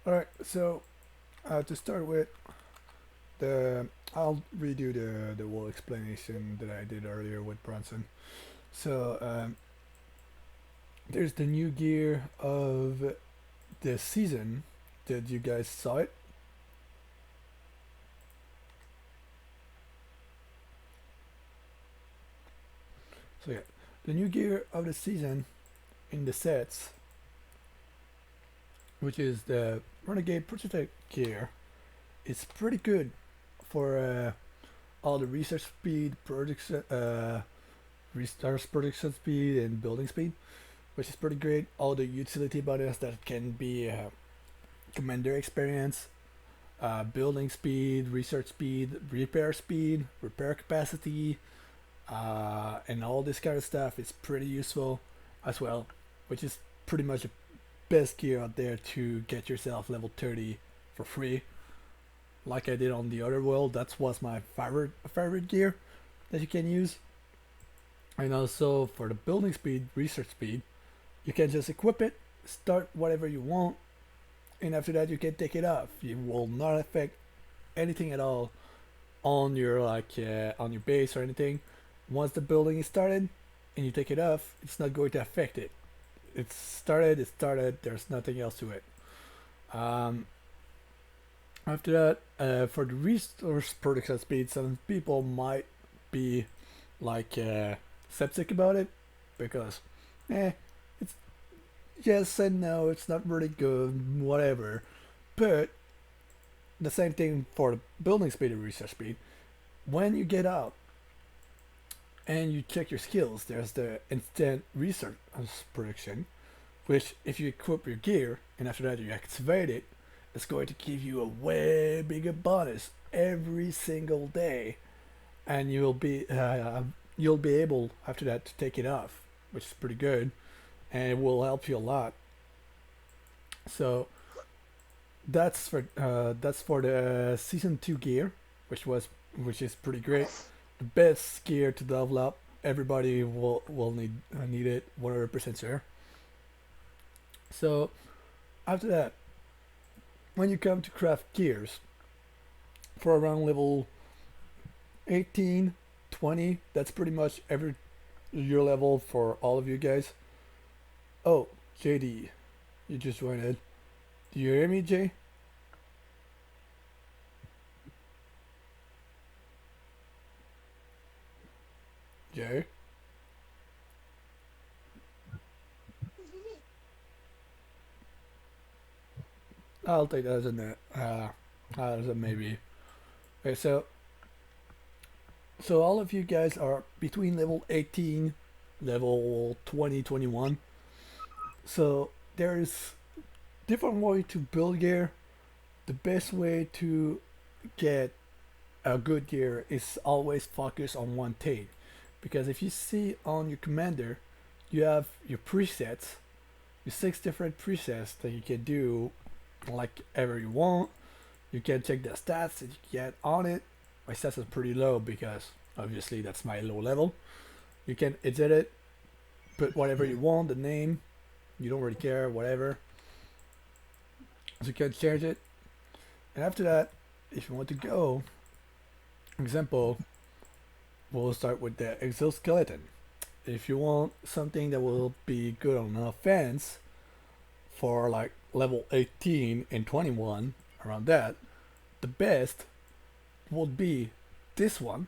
Alright, so to start with, the I'll redo the whole explanation that I did earlier with Bronson. So there's the new gear of the season. Did you guys saw it? So yeah, the new gear of the season in the sets, which is the Renegade Protect gear, is pretty good for all the research speed, resource production speed, and building speed, which is pretty great. All the utility bonus that can be commander experience, building speed, research speed, repair capacity, and all this kind of stuff is pretty useful as well, which is pretty much the best gear out there to get yourself level 30 for free. Like I did on the other world, that was my favorite gear that you can use. And also for the building speed, research speed, you can just equip it, start whatever you want, and after that you can take it off. It will not affect anything at all on your on your base or anything. Once the building is started and you take it off, it's not going to affect it. It's started. It started. There's nothing else to it. Um, After that, for the resource production speed, some people might be like skeptic about it because, eh, it's yes and no. It's not really good. Whatever. But the same thing for the building speed and research speed. When you get out and you check your skills, there's the instant research production, which if you equip your gear and after that you activate it, it's going to give you a way bigger bonus every single day, and you'll be able after that to take it off, which is pretty good, and it will help you a lot. So that's for the season 2 gear, which is pretty great. The best gear to level up. Everybody will need it 100% sure. So after that, when you come to craft gears for around level 18, 20, that's pretty much every your level for all of you guys. Oh, JD, you just joined in. Do you hear me, Jay? Jay? I'll take that as a as a maybe. Okay, so all of you guys are between level 18, level 20, 21. So there's different way to build gear. The best way to get a good gear is always focus on one thing. Because if you see on your commander, you have your presets, your 6 different presets that you can do like ever you want. You can check the stats that you get on it. My stats are pretty low because obviously that's my low level. You can edit it, put whatever you want, the name, you don't really care, whatever. So you can change it. And after that, if you want to go, example, we'll start with the exoskeleton. If you want something that will be good on offense for like level 18 and 21, around that, the best would be this one,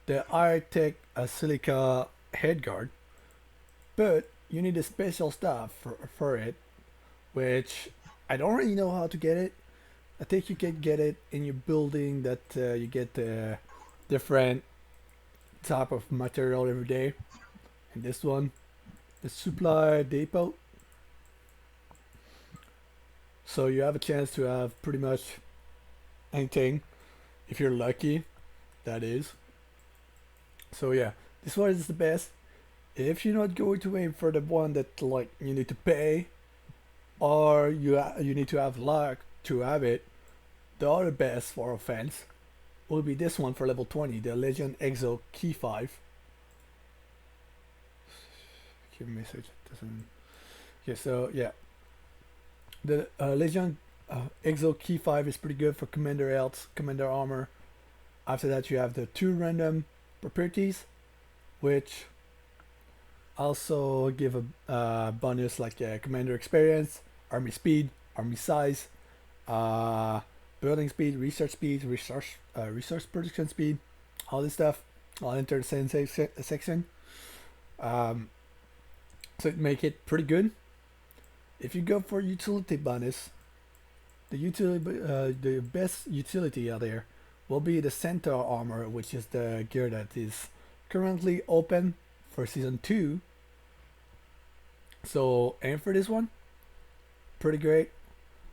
the Arctic Silica headguard. But you need a special stuff for it, which I don't really know how to get it. I think you can get it in your building that you get the different type of material every day. And this one, the supply depot. So you have a chance to have pretty much anything if you're lucky, that is. So yeah, this one is the best. If you're not going to aim for the one that like you need to pay or you need to have luck to have it, the other best for offense will be this one for level 20, the Legion Exo Key 5. Give message doesn't. Okay, so yeah, the Legion Exo Key 5 is pretty good for Commander Health, Commander Armor. After that, you have the two random properties, which also give a bonus like Commander Experience, Army Speed, Army Size, uh, Building Speed, Resource Production Speed, all this stuff. I'll enter the same section. Um, so it make it pretty good. If you go for utility bonus, the best utility out there will be the Centaur armor, which is the gear that is currently open for season 2. So aim for this one. Pretty great.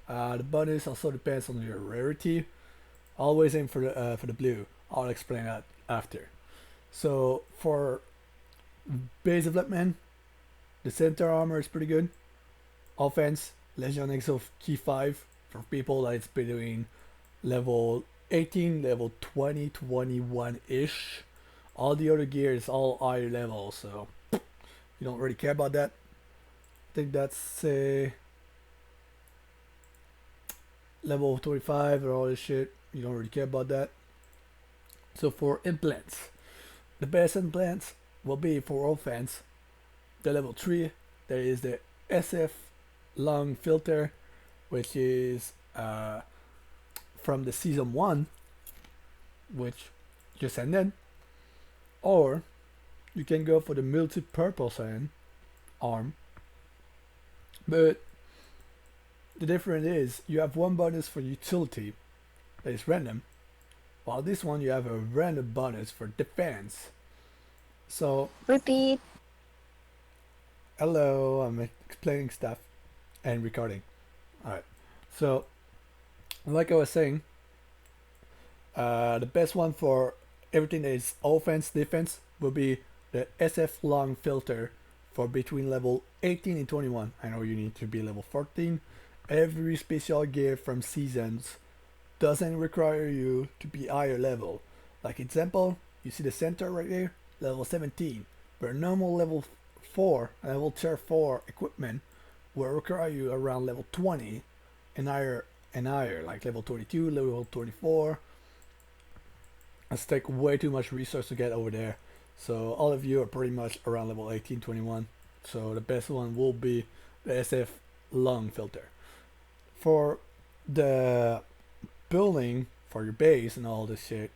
The bonus also depends on your rarity. Always aim for the blue. I'll explain that after. So for base development, the Centaur armor is pretty good. Offense, Legion Exo Key 5 for people that's between level 18, level 20, 21-ish. All the other gear is all higher level, so you don't really care about that. I think that's level 25 or all this shit. You don't really care about that. So for implants, the best implants will be for offense. The level 3, there is the SF lung filter, which is from the season 1, which just ended. Or you can go for the multi-purpose arm, but the difference is you have one bonus for utility that is random, while this one you have a random bonus for defense. So Repeat. hello, I'm explaining stuff and recording. Alright, so like I was saying, the best one for everything that is offense defense will be the SF long filter for between level 18 and 21. I know you need to be level 14. Every special gear from seasons doesn't require you to be higher level. Like example, you see the center right there, level 17. But normal level 4 and level tier 4 equipment will require you around level 20 and higher, like level 22, level 24. It's take way too much resource to get over there. So all of you are pretty much around level 18, 21. So the best one will be the SF lung filter. For the building for your base and all this shit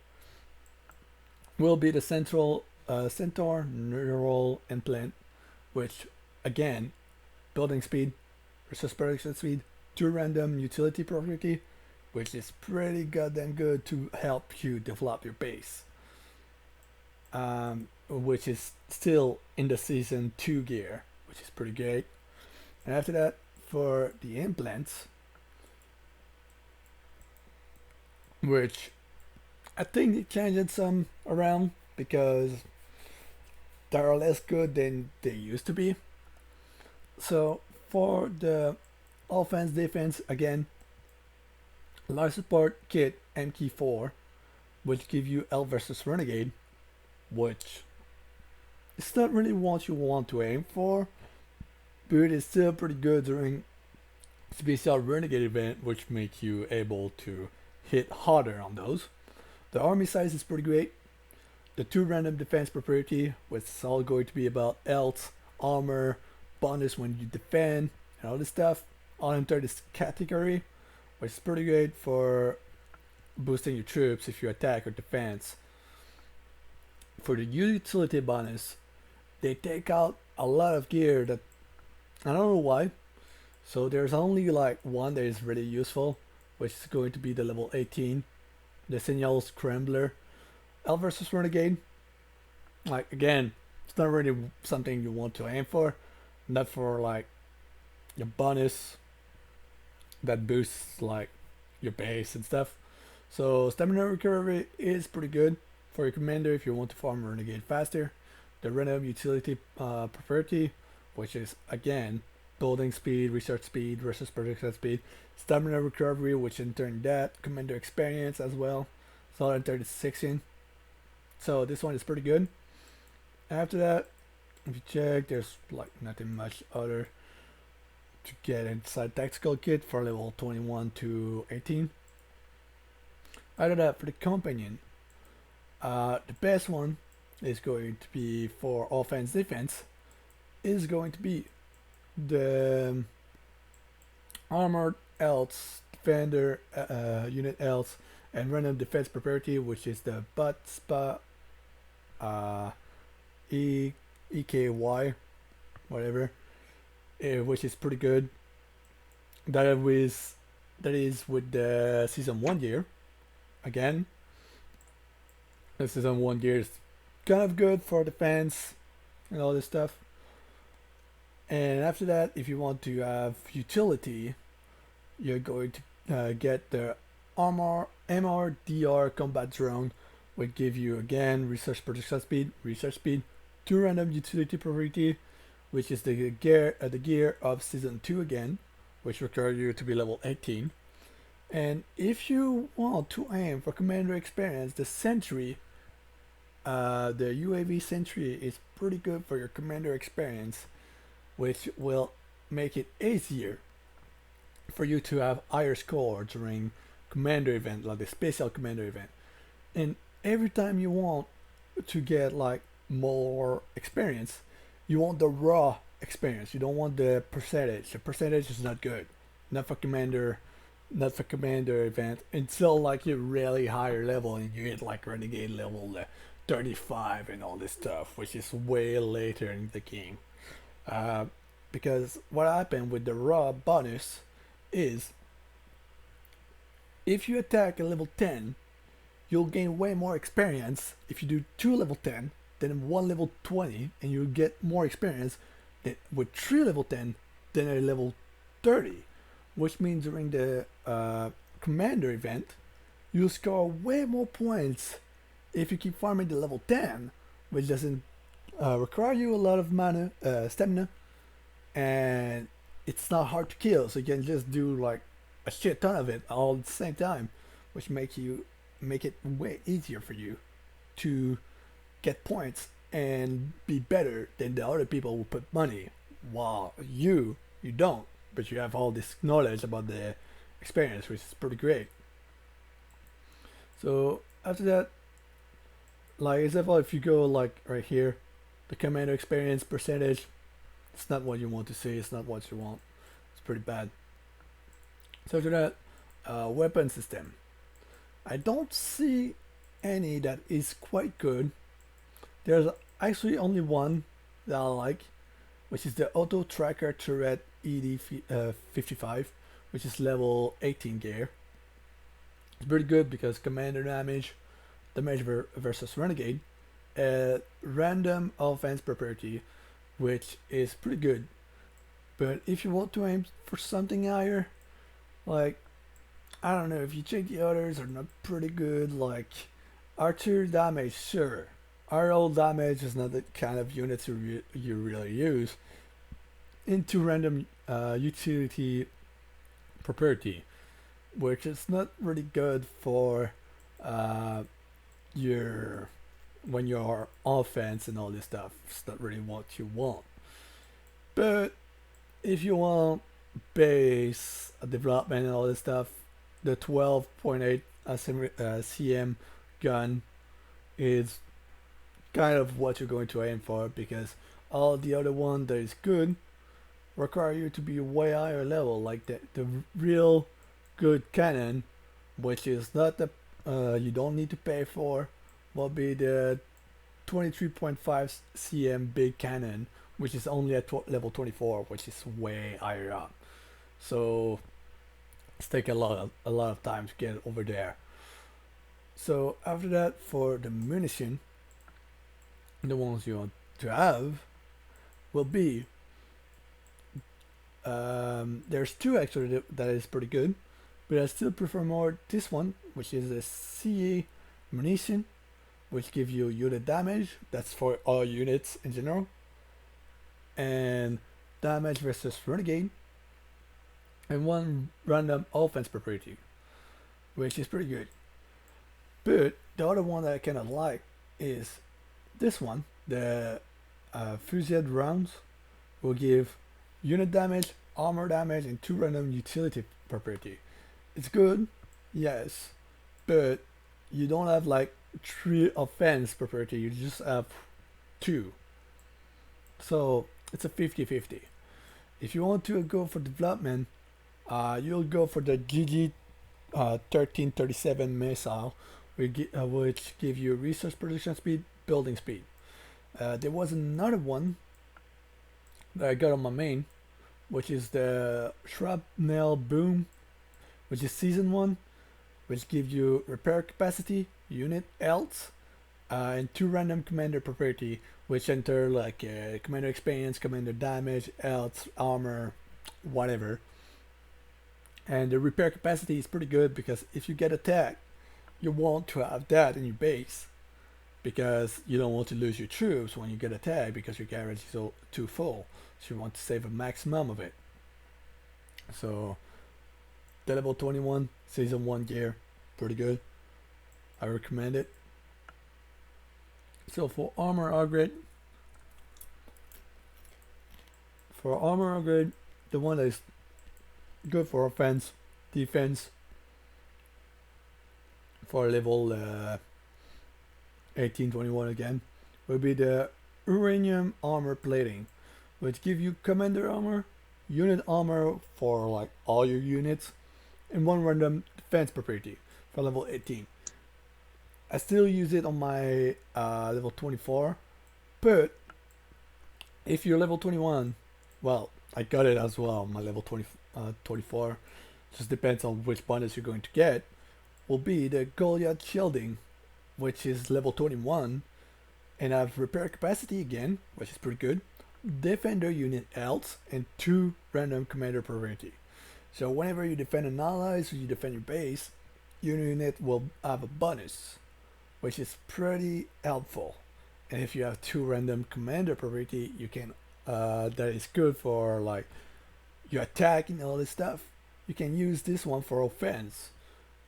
will be the Centaur neural implant, which again, building speed, resource production speed, two random utility property, which is pretty goddamn good to help you develop your base. Which is still in the season 2 gear, which is pretty great. And after that, for the implants, which I think they changed some around because they are less good than they used to be. So for the offense defense, again, life support kit MK4, which give you L versus Renegade, which it's not really what you want to aim for, but it's still pretty good during special Renegade event, which make you able to hit harder on those. The army size is pretty great. The two random defense property, which is all going to be about health, armor, bonus when you defend, and all this stuff, all enter this category, which is pretty great for boosting your troops if you attack or defense. For the utility bonus, they take out a lot of gear that I don't know why. So there's only like one that is really useful, which is going to be the level 18, the Signal Scrambler. L versus Renegade, like again, it's not really something you want to aim for, not for like your bonus that boosts like your base and stuff. So stamina recovery is pretty good for your commander if you want to farm Renegade faster. The random utility property, which is again building speed, research speed, resource production speed, stamina recovery, which in turn that commander experience as well. So I'll enter the 16. So this one is pretty good. After that, if you check, there's like nothing much other. to get inside tactical kit for level 21 to 18. After that, for the companion, the best one is going to be for offense defense is going to be the armored else defender unit else and random defense property, which is the but spa uh, EKY whatever, which is pretty good. That is with the season 1 gear. Again, the season 1 gear is kind of good for defense and all this stuff. And after that, if you want to have utility, you're going to get the armor MRDR combat drone, which give you again research speed, 2 random utility property, which is the gear of season 2 again, which requires you to be level 18. And if you want to aim for commander experience, the sentry, the UAV sentry is pretty good for your commander experience, which will make it easier for you to have higher score during commander event, like the special commander event. And every time you want to get like more experience, you want the raw experience. You don't want the percentage. The percentage is not good. Not for commander event until like you're really higher level and you hit like renegade level 35 and all this stuff, which is way later in the game. Because what happened with the raw bonus is if you attack a level 10, you'll gain way more experience if you do 2 level 10 than 1 level 20, and you'll get more experience with 3 level 10 than a level 30, which means during the commander event, you'll score way more points if you keep farming the level 10, which doesn't require you a lot of mana, stamina, and it's not hard to kill, so you can just do like a shit ton of it all at the same time, which make it way easier for you to get points and be better than the other people who put money, while you don't, but you have all this knowledge about the experience, which is pretty great. So after that, like example, if you go like right here, the commander experience percentage, it's not what you want to see. It's not what you want. It's pretty bad. So after that, weapon system. I don't see any that is quite good. There's actually only one that I like, which is the Auto Tracker Turret ED55, which is level 18 gear. It's pretty good because commander damage versus renegade, random offense property, which is pretty good. But if you want to aim for something higher, like I don't know, if you check the others are not pretty good, like archer damage, sure. RL damage is not the kind of units you really use. Into random utility property, which is not really good for your when you're offense and all this stuff. It's not really what you want. But if you want base development and all this stuff, the 12.8 cm gun is kind of what you're going to aim for, because all the other one that is good require you to be way higher level, like the real good cannon, which is not the you don't need to pay for, will be the 23.5 cm big cannon, which is only at level 24, which is way higher up. So it's taking a lot of time to get over there. So after that, for the munition, the ones you want to have will be there's two actually that is pretty good, but I still prefer more this one, which is the CA munition, which gives you unit damage. That's for all units in general, and damage versus renegade, and one random offense property, which is pretty good. But the other one that I kind of like is this one. The fusillade rounds will give unit damage, armor damage and 2 random utility property. It's good, yes, but you don't have like 3 offense property, you just have 2. So it's a 50-50. If you want to go for development, you'll go for the GG 1337 missile, which give you resource production speed, building speed. There was another one that I got on my main, which is the Shrapnel Boom, which is season 1, which gives you repair capacity, unit health, and 2 random commander property, which enter like commander experience, commander damage, health, armor, whatever. And the repair capacity is pretty good because if you get attacked, you want to have that in your base because you don't want to lose your troops when you get attacked because your garage is too full. So you want to save a maximum of it. So the level 21 season 1 gear, pretty good. I recommend it. So for armor upgrade, the one that is good for offense, defense, for level 1821 again, will be the uranium armor plating, which give you commander armor, unit armor for like all your units, and 1 random defense property for level 18. I still use it on my level 24, but if you're level 21, well, I got it as well, my level 24, just depends on which bonus you're going to get, will be the Goliath Shielding, which is level 21, and I have repair capacity again, which is pretty good, defender unit health, and 2 random commander property. So whenever you defend an ally or you defend your base, your unit will have a bonus, which is pretty helpful. And if you have 2 random commander property, you can that is good for like your attack and all this stuff. You can use this one for offense,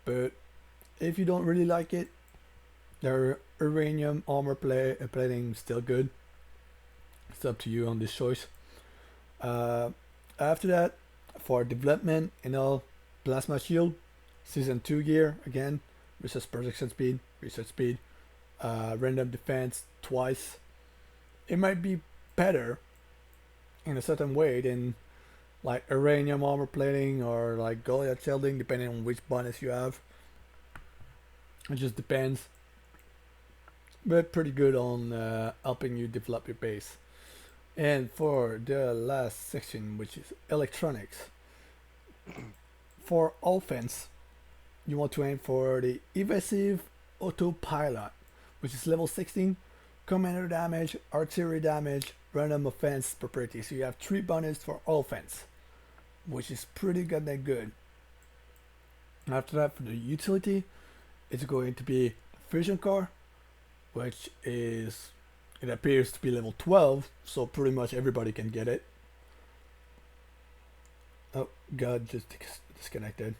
but if you don't really like it, the uranium armor plating is still good. It's up to you on this choice. After that, for development and all, plasma shield, season 2 gear again, resource production speed, research speed, random defense twice. It might be better in a certain way than like uranium armor plating or like Goliath shielding, depending on which bonus you have. It just depends, but pretty good on helping you develop your base. And for the last section, which is electronics, for offense, you want to aim for the evasive autopilot, which is level 16, commander damage, artillery damage, random offense property. So you have 3 bonus for offense, which is pretty goddamn good. After that, for the utility, it's going to be fusion core, which is, it appears to be level 12, so pretty much everybody can get it. Oh god, just disconnected.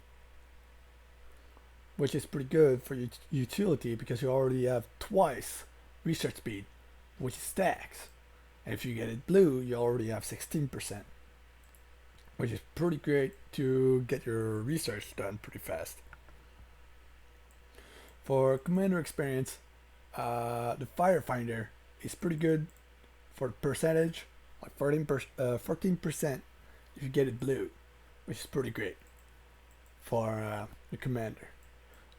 Which is pretty good for your utility because you already have twice research speed, which is stacks. And if you get it blue, you already have 16%, which is pretty great to get your research done pretty fast. For commander experience, the Firefinder is pretty good for the percentage, like 14% if you get it blue, which is pretty great for the commander.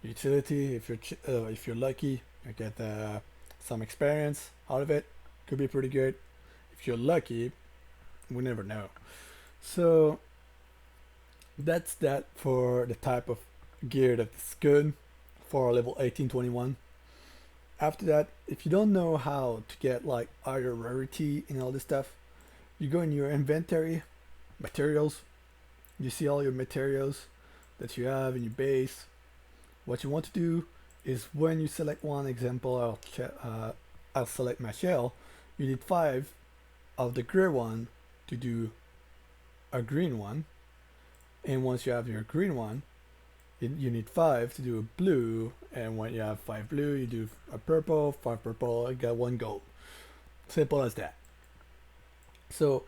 Utility, if you're lucky, you get some experience out of it. Could be pretty good. If you're lucky, we never know. So that's that for the type of gear that's good for level 1821. After that, if you don't know how to get like higher rarity and all this stuff, you go in your inventory, materials, you see all your materials that you have in your base. What you want to do is when you select one, example, I'll select my shell, you need 5 of the gray one to do a green one, and once you have your green one, you need 5 to do a blue, and when you have 5 blue, you do a purple, 5 purple, you got 1 gold. Simple as that. So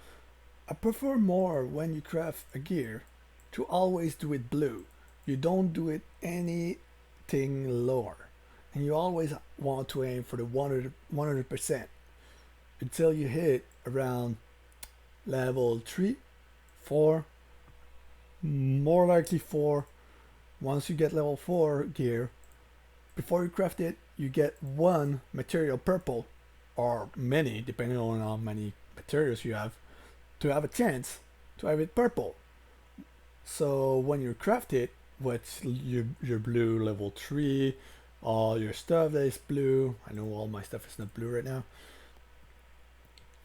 I prefer more when you craft a gear to always do it blue. You don't do it anything lower. And you always want to aim for the 100% until you hit around level 3, 4, more likely 4. Once you get level 4 gear, before you craft it, you get one material purple, or many, depending on how many materials you to have a chance to have it purple. So when you craft it with your blue level 3, all your stuff that is blue, I know all my stuff is not blue right now,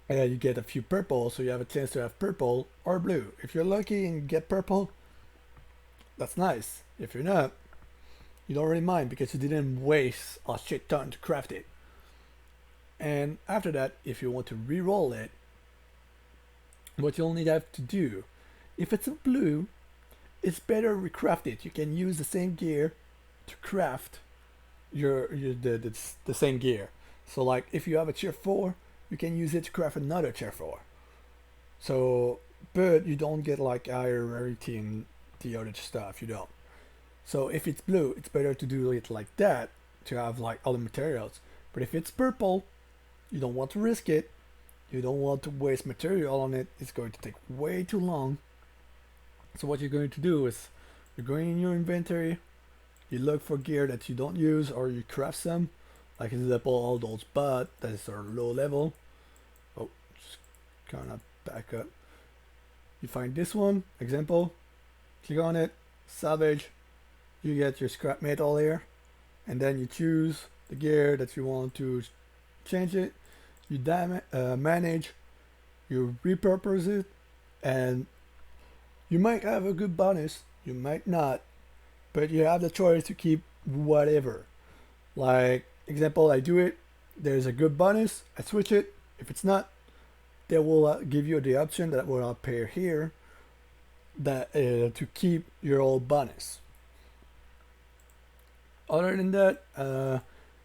and you get a few purple, so you have a chance to have purple or blue. If you're lucky and get purple, that's nice. If you're not, you don't really mind because you didn't waste a shit ton to craft it. And after that, if you want to re-roll it, what you'll need to have to do, if it's a blue, it's better recraft it. You can use the same gear to craft the same gear. So like if you have a tier 4, you can use it to craft another tier 4. So, but you don't get like higher rarity and the other stuff, you don't. So if it's blue, it's better to do it like that to have like other materials. But if it's purple, you don't want to risk it. You don't want to waste material on it. It's going to take way too long. So what you're going to do is you're going in your inventory, you look for gear that you don't use or you craft some. Like example, all those but that are low level. Oh, just kind of back up. You find this one, example, click on it, salvage, you get your scrap metal here, and then you choose the gear that you want to change it, you manage, you repurpose it, and you might have a good bonus, you might not, but you have the choice to keep whatever. Like example, I do it, there's a good bonus, I switch it. If it's not, they will give you the option that will appear here that to keep your old bonus. Other than that,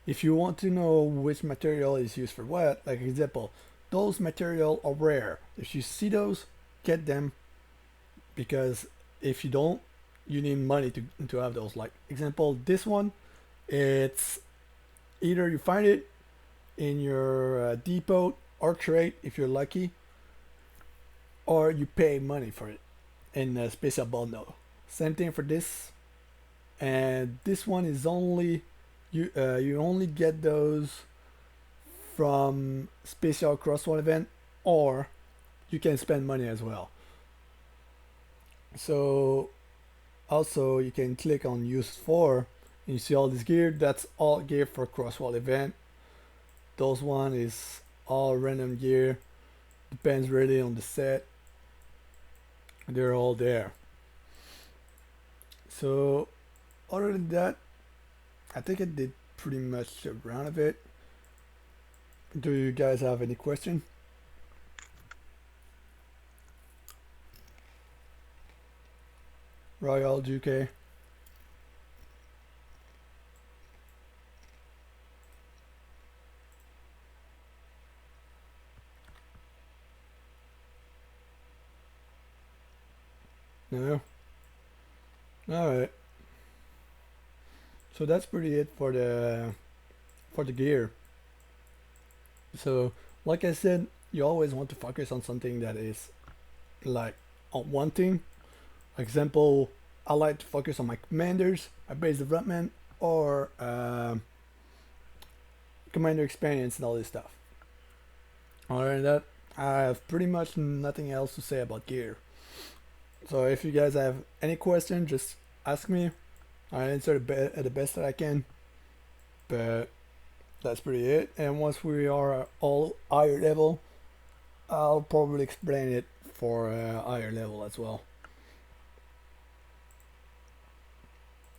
if you want to know which material is used for what, like example, those material are rare. If you see those, get them, because if you don't, you need money to have those. Like example, this one, it's either you find it in your depot or trade if you're lucky, or you pay money for it in a special bundle. Same thing for this, and this one is only you only get those from special crossword event, or you can spend money as well. So also you can click on use for, and you see all this gear. That's all gear for crossword event. Those one is all random gear, depends really on the set. They're all there. So other than that, I think I did pretty much a round of it. Do you guys have any question? Royal GK? No? Alright. So that's pretty it for the gear. So like I said, you always want to focus on something that is like on one thing. Example, I like to focus on my commanders, my base development, or commander experience and all this stuff. Other than that, I have pretty much nothing else to say about gear. So if you guys have any question, just ask me. I answer the best that I can. But that's pretty it. And once we are all higher level, I'll probably explain it for higher level as well.